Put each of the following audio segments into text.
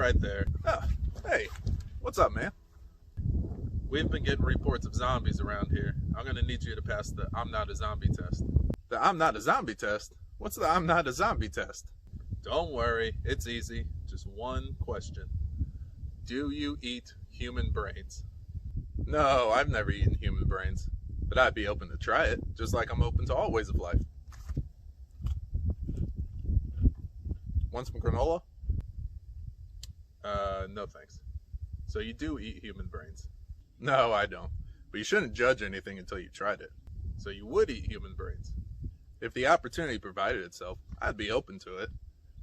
right there. Oh, hey, what's up, man? We've been getting reports of zombies around here. I'm going to need you to pass the I'm not a zombie test. The I'm not a zombie test? What's the I'm not a zombie test? Don't worry, it's easy. Just one question. Do you eat human brains? No, I've never eaten human brains, but I'd be open to try it, just like I'm open to all ways of life. Want some granola? No thanks. So you do eat human brains. No, I don't. But you shouldn't judge anything until you tried it. So you would eat human brains. If the opportunity provided itself, I'd be open to it.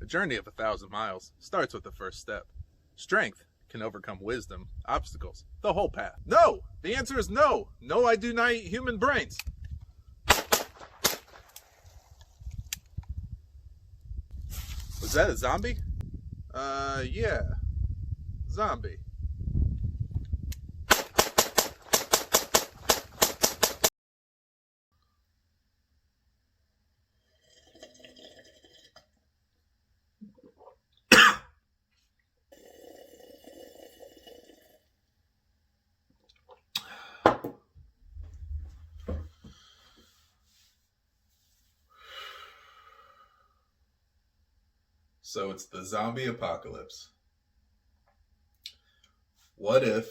The journey of 1,000 miles starts with the first step. Strength can overcome wisdom, obstacles, the whole path. No! The answer is no! No, I do not eat human brains. Was that a zombie? Yeah. Zombie. So it's the zombie apocalypse. What if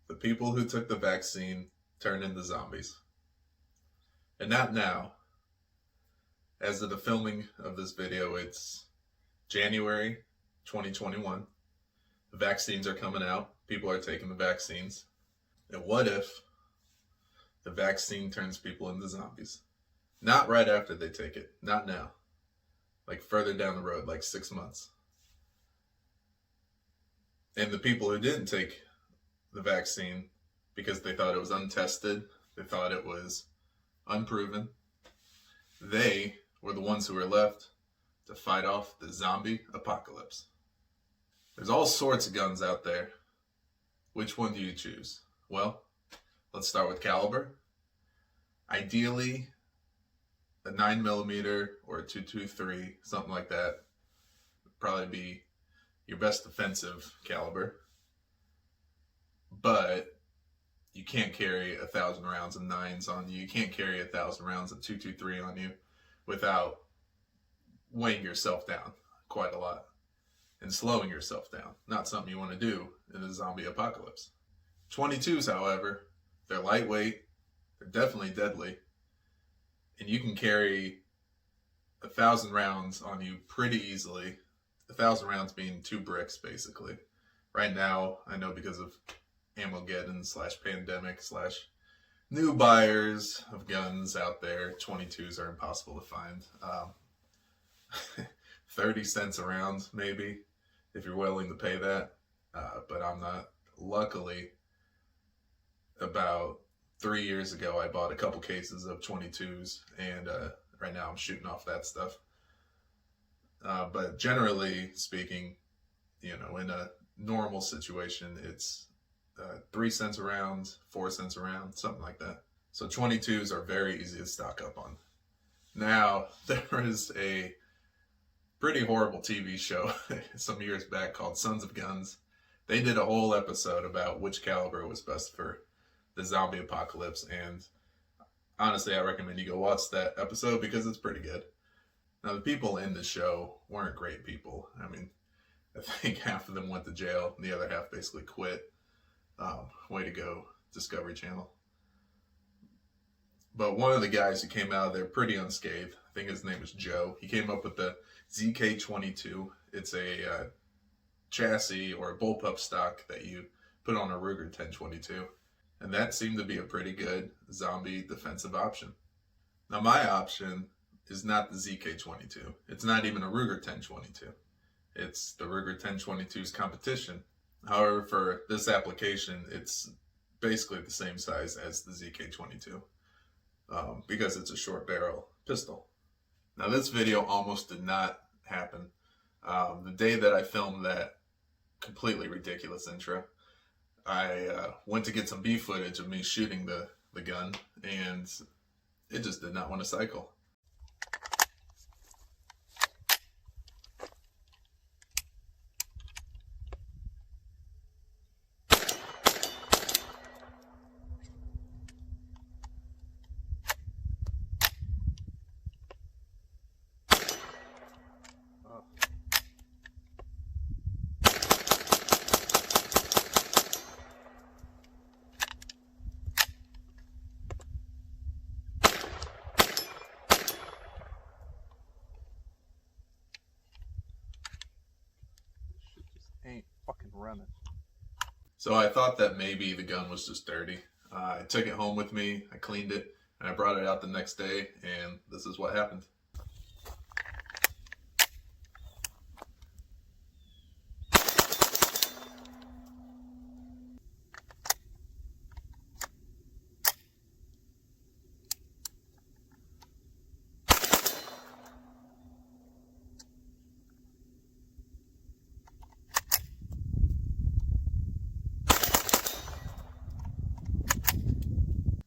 the people who took the vaccine turn into zombies? And not now. As of the filming of this video, it's January 2021. The vaccines are coming out. People are taking the vaccines. And what if the vaccine turns people into zombies? Not right after they take it. Not now. Like further down the road, like 6 months. And the people who didn't take the vaccine because they thought it was untested, they thought it was unproven, they were the ones who were left to fight off the zombie apocalypse. There's all sorts of guns out there. Which one do you choose? Well, let's start with caliber. Ideally, a 9mm or a 223, something like that, would probably be your best defensive caliber. But you can't carry 1,000 rounds of 9s on you. You can't carry 1,000 rounds of 223 on you without weighing yourself down quite a lot and slowing yourself down. Not something you want to do in a zombie apocalypse. 22s, however, they're lightweight, they're definitely deadly, and you can carry 1,000 rounds on you pretty easily. 1,000 rounds being 2 bricks, basically. Right now, I know because of Ammogeddon / pandemic / new buyers of guns out there, 22s are impossible to find. 30 cents a round, maybe, if you're willing to pay that. But I'm not. Luckily, about 3 years ago, I bought a couple cases of 22s, and right now I'm shooting off that stuff. But generally speaking, you know, in a normal situation, it's 3 cents a round, 4 cents a round, something like that. So 22s are very easy to stock up on. Now, there is a pretty horrible TV show some years back called Sons of Guns. They did a whole episode about which caliber was best for the zombie apocalypse, and honestly, I recommend you go watch that episode because it's pretty good. Now, the people in the show weren't great people. I mean, I think half of them went to jail, and the other half basically quit. Way to go, Discovery Channel. But one of the guys who came out of there pretty unscathed, I think his name was Joe, he came up with the ZK-22. It's a chassis or a bullpup stock that you put on a Ruger 1022. And that seemed to be a pretty good zombie defensive option. Now, my option is not the ZK-22. It's not even a Ruger 1022. It's the Ruger 1022's competition. However, for this application, it's basically the same size as the ZK-22 because it's a short barrel pistol. Now, this video almost did not happen. The day that I filmed that completely ridiculous intro, I went to get some B footage of me shooting the gun, and it just did not want to cycle. So I thought that maybe the gun was just dirty. I took it home with me, I cleaned it, and I brought it out the next day, and this is what happened.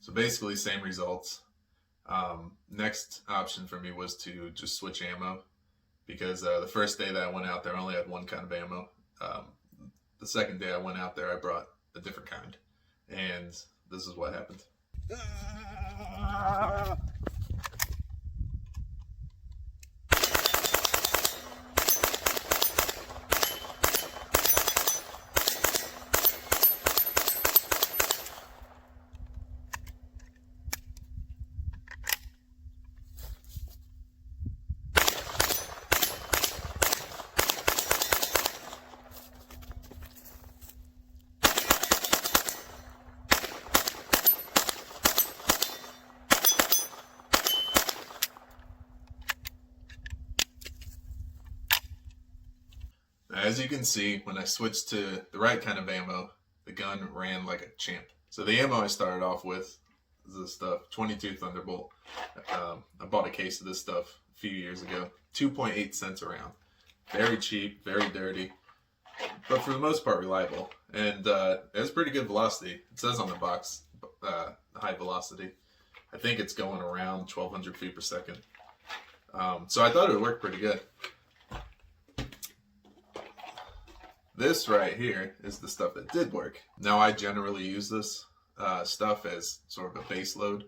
So basically, same results. Next option for me was to just switch ammo because the first day that I went out there, I only had one kind of ammo. The second day I went out there, I brought a different kind, and this is what happened. As you can see, when I switched to the right kind of ammo, the gun ran like a champ. So the ammo I started off with is this stuff, 22 Thunderbolt. I bought a case of this stuff a few years ago, 2.8 cents a round. Very cheap, very dirty, but for the most part reliable. And it has pretty good velocity. It says on the box, high velocity. I think it's going around 1,200 feet per second. So I thought it would work pretty good. This right here is the stuff that did work. Now I generally use this stuff as sort of a base load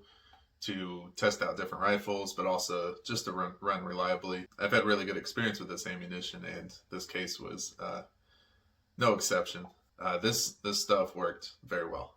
to test out different rifles, but also just to run reliably. I've had really good experience with this ammunition, and this case was no exception. This stuff worked very well.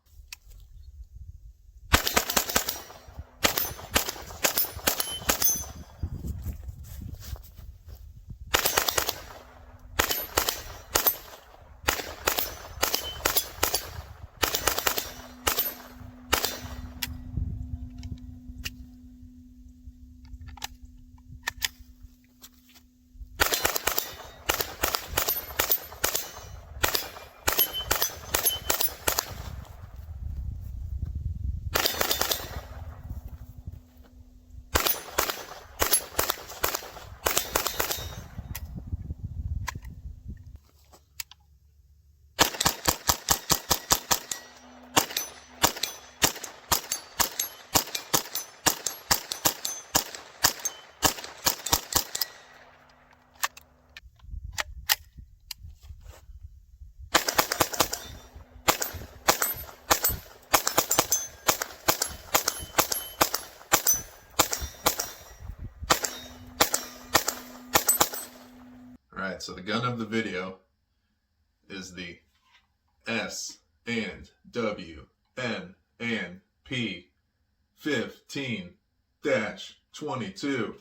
Alright, so the gun of the video is the S&W M&P 15-22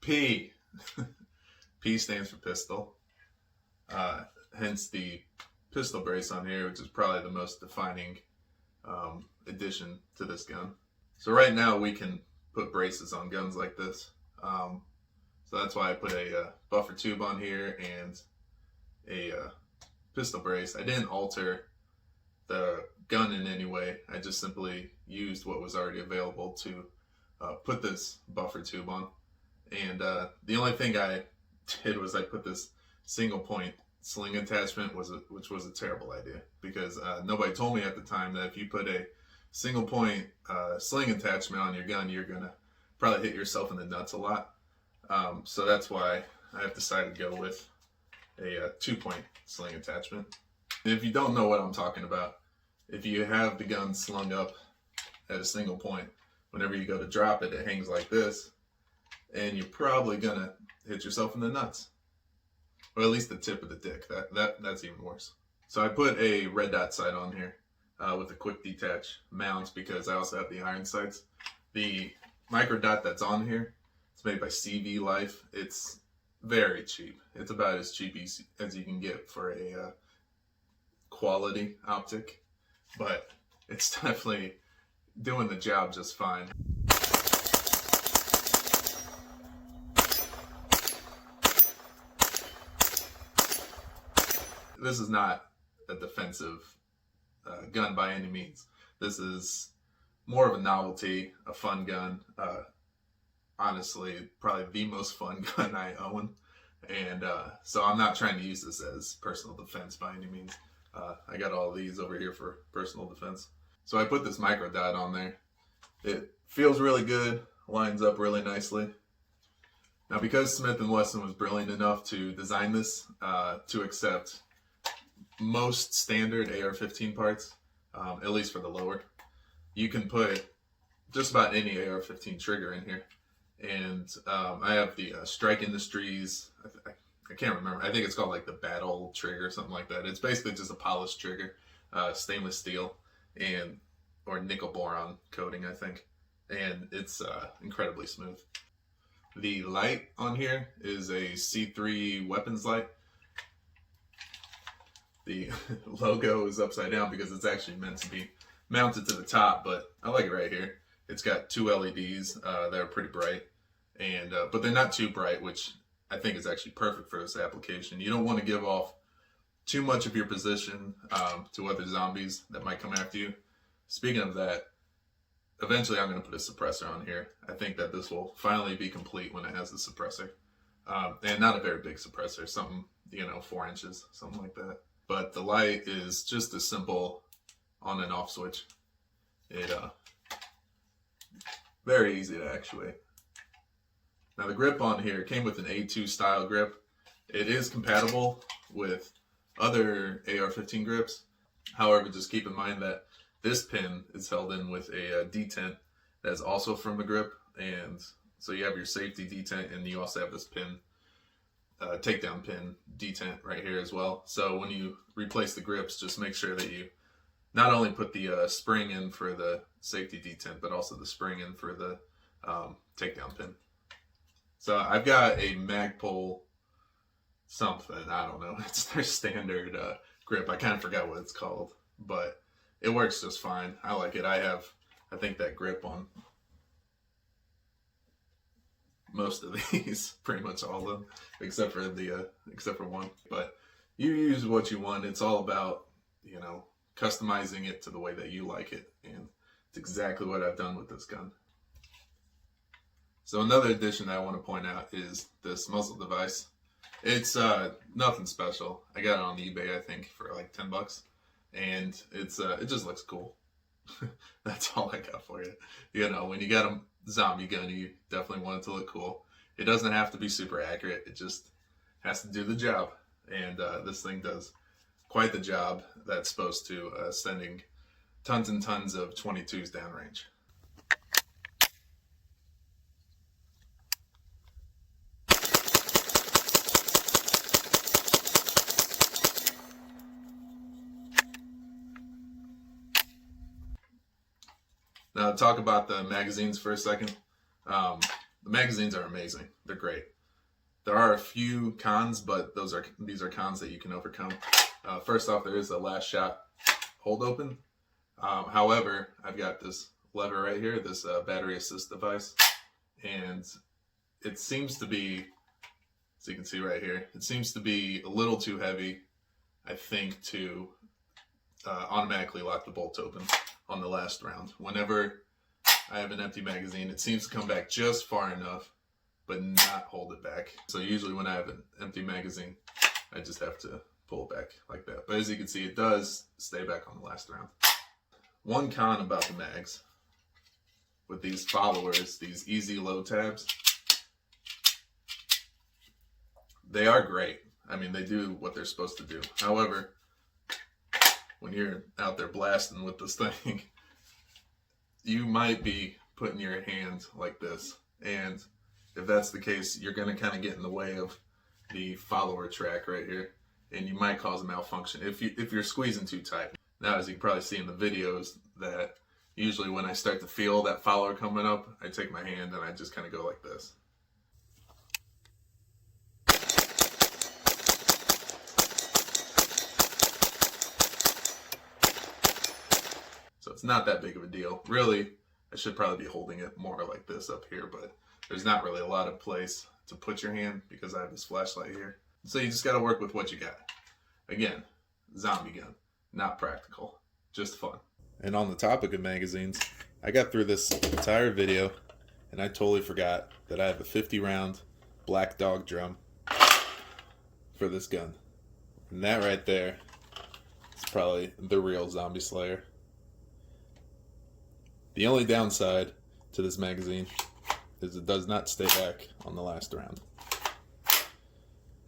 P. P stands for pistol. Hence the pistol brace on here, which is probably the most defining addition to this gun. So right now we can put braces on guns like this. So that's why I put a buffer tube on here and a pistol brace. I didn't alter the gun in any way. I just simply used what was already available to put this buffer tube on. And the only thing I did was I put this single point sling attachment, which was a terrible idea, because nobody told me at the time that if you put a single point sling attachment on your gun, you're gonna probably hit yourself in the nuts a lot. So that's why I have decided to go with a 2-point sling attachment. And if you don't know what I'm talking about, if you have the gun slung up at a single point, whenever you go to drop it, it hangs like this, and you're probably gonna hit yourself in the nuts, or at least the tip of the dick. That's even worse. So I put a red dot sight on here with a quick detach mount because I also have the iron sights. The micro dot that's on here, it's made by CV Life. It's very cheap. It's about as cheap as you can get for a quality optic, but it's definitely doing the job just fine. This is not a defensive gun by any means. This is more of a novelty, a fun gun. Honestly, probably the most fun gun I own. And so I'm not trying to use this as personal defense by any means. I got all these over here for personal defense. So I put this micro dot on there. It feels really good, lines up really nicely. Now, because Smith & Wesson was brilliant enough to design this to accept most standard AR-15 parts, at least for the lower, you can put just about any AR-15 trigger in here. And I have the Strike Industries, I can't remember, I think it's called like the Battle Trigger or something like that. It's basically just a polished trigger, stainless steel and or nickel boron coating, I think. And it's incredibly smooth. The light on here is a C3 weapons light. The logo is upside down because it's actually meant to be mounted to the top, but I like it right here. It's got two LEDs that are pretty bright, and but they're not too bright, which I think is actually perfect for this application. You don't want to give off too much of your position to other zombies that might come after you. Speaking of that, eventually I'm going to put a suppressor on here. I think that this will finally be complete when it has the suppressor. And not a very big suppressor, something, 4 inches, something like that. But the light is just a simple on and off switch. It very easy to actuate. Now the grip on here came with an A2 style grip. It is compatible with other AR-15 grips. However, just keep in mind that this pin is held in with a detent that's also from the grip, and so you have your safety detent, and you also have this pin, takedown pin detent right here as well. So when you replace the grips, just make sure that you not only put the spring in for the safety detent, but also the spring in for the takedown pin. So I've got a Magpul something, I don't know, it's their standard grip. I kind of forgot what it's called, but it works just fine. I like it. I think that grip on most of these, pretty much all of them, except for one. But you use what you want. It's all about, customizing it to the way that you like it, and it's exactly what I've done with this gun. So another addition that I want to point out is this muzzle device. It's nothing special. I got it on eBay, I think, for like $10. And it just looks cool. That's all I got for you. When you got a zombie gun, you definitely want it to look cool. It doesn't have to be super accurate. It just has to do the job. And this thing does quite the job. That's supposed to sending tons and tons of 22s downrange. Now, talk about the magazines for a second. The magazines are amazing. They're great. There are a few cons, but these are cons that you can overcome. First off, there is a last shot hold open. However, I've got this lever right here, this battery assist device, and it seems to be, as you can see right here, it seems to be a little too heavy, I think, to automatically lock the bolt open on the last round. Whenever I have an empty magazine, it seems to come back just far enough, but not hold it back. So usually when I have an empty magazine, I just have to pull it back like that. But as you can see, it does stay back on the last round. One con about the mags with these followers, these easy load tabs, they are great. I mean, they do what they're supposed to do. However, when you're out there blasting with this thing, you might be putting your hand like this. And if that's the case, you're going to kind of get in the way of the follower track right here. And you might cause a malfunction if you're squeezing too tight. Now, as you can probably see in the videos, that usually when I start to feel that follower coming up, I take my hand and I just kind of go like this. So it's not that big of a deal. Really, I should probably be holding it more like this up here, but there's not really a lot of place to put your hand because I have this flashlight here. So you just got to work with what you got. Again, zombie gun, not practical, just fun. And on the topic of magazines, I got through this entire video and I totally forgot that I have a 50-round black dog drum for this gun. And that right there is probably the real zombie slayer. The only downside to this magazine is it does not stay back on the last round.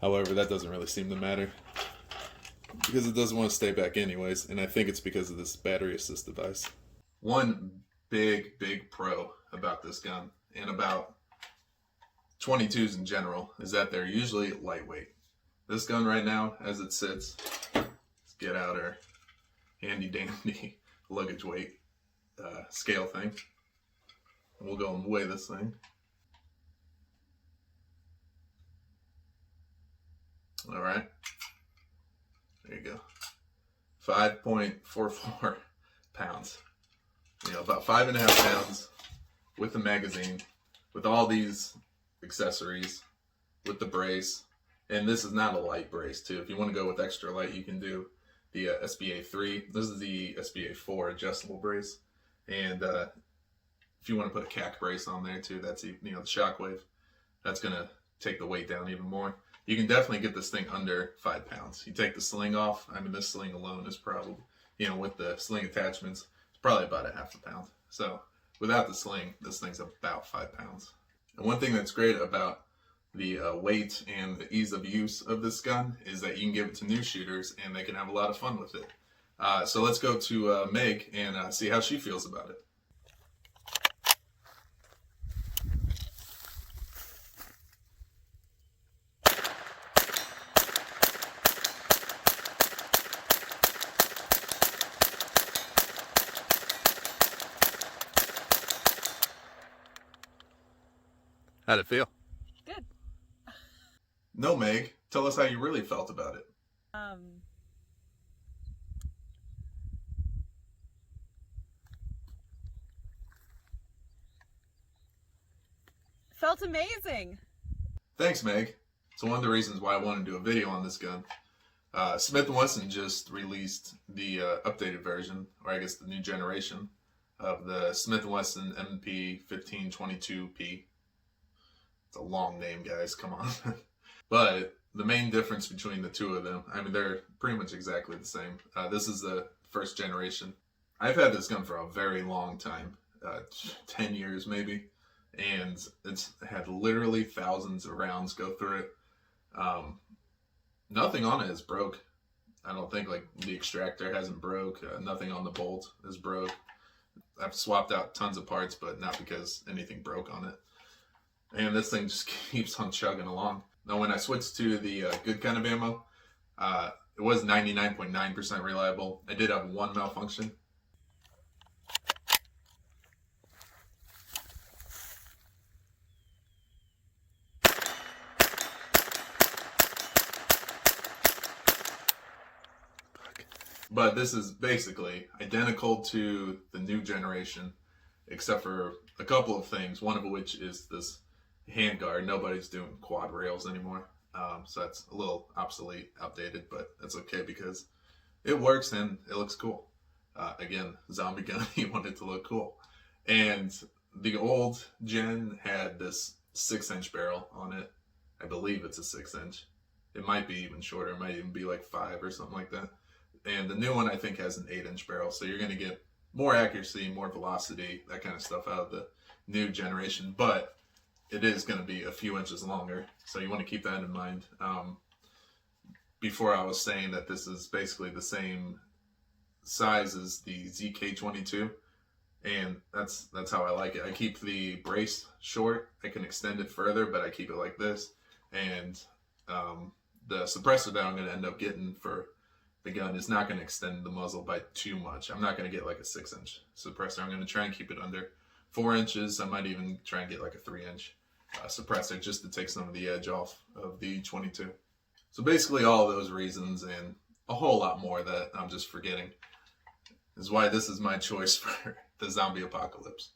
However, that doesn't really seem to matter because it doesn't want to stay back anyways, and I think it's because of this battery assist device. One big pro about this gun and about 22s in general is that they're usually lightweight. This gun right now, as it sits, let's get out our handy dandy luggage weight scale thing. We'll go and weigh this thing. All right, there you go. 5.44 pounds. You know, about 5.5 pounds with the magazine, with all these accessories, with the brace. And this is not a light brace too. If you want to go with extra light, you can do the SBA 3. This is the SBA 4 adjustable brace. And if you want to put a CAC brace on there too, that's, you know, the Shockwave, that's going to take the weight down even more. You can definitely get this thing under 5 pounds. You take the sling off. I mean, this sling alone is probably, you know, with the sling attachments, it's probably about 1/2 pound. So without the sling, this thing's about 5 pounds. And one thing that's great about the weight and the ease of use of this gun is that you can give it to new shooters and they can have a lot of fun with it. So let's go to Meg and see how she feels about it. How'd it feel? Good. No, Meg, tell us how you really felt about it. Felt amazing. Thanks, Meg. So one of the reasons why I wanted to do a video on this gun, Smith Wesson just released the updated version, or I guess the new generation, of the Smith Wesson M&P 1522P. It's a long name, guys, come on. But the main difference between the two of them, I mean, they're pretty much exactly the same. This is the first generation. I've had this gun for a very long time, 10 years maybe, and it's had literally thousands of rounds go through it. Nothing on it is broke. I don't think, like, the extractor hasn't broke. Nothing on the bolt is broke. I've swapped out tons of parts, but not because anything broke on it. And this thing just keeps on chugging along. Now, when I switched to the good kind of ammo, it was 99.9% reliable. I did have one malfunction. But this is basically identical to the new generation, except for a couple of things, one of which is this handguard. Nobody's doing quad rails anymore, so that's a little obsolete, outdated, but that's okay because it works and it looks cool. Again, zombie gun, you want it to look cool. And the old gen had this 6-inch barrel on it. I believe it's a 6-inch. It might be even shorter. It might even be like 5 or something like that. And the new one, I think, has an 8-inch barrel, so you're going to get more accuracy, more velocity, that kind of stuff out of the new generation. But it is going to be a few inches longer, so you want to keep that in mind. Before I was saying that this is basically the same size as the ZK22, and that's how I like it. I keep the brace short. I can extend it further, but I keep it like this. And the suppressor that I'm going to end up getting for the gun is not going to extend the muzzle by too much. I'm not going to get like a 6-inch suppressor. I'm going to try and keep it under 4 inches. I might even try and get like a 3-inch suppressor just to take some of the edge off of the 22. So basically all those reasons and a whole lot more that I'm just forgetting is why this is my choice for the zombie apocalypse.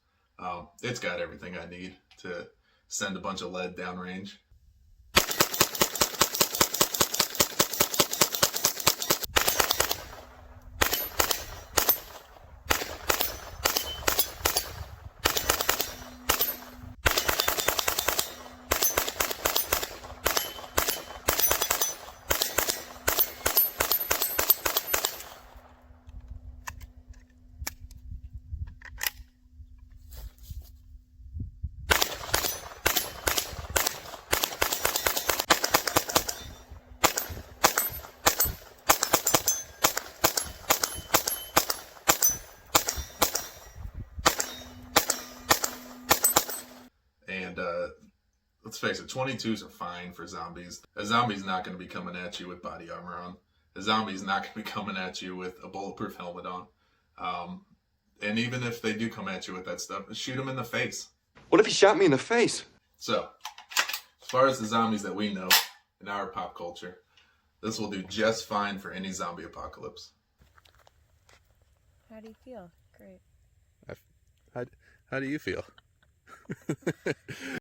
It's got everything I need to send a bunch of lead downrange. And let's face it, 22s are fine for zombies. A zombie's not going to be coming at you with body armor on. A zombie's not going to be coming at you with a bulletproof helmet on. And even if they do come at you with that stuff, shoot them in the face. What if he shot me in the face? So, as far as the zombies that we know in our pop culture, this will do just fine for any zombie apocalypse. How do you feel? Great. How do you feel?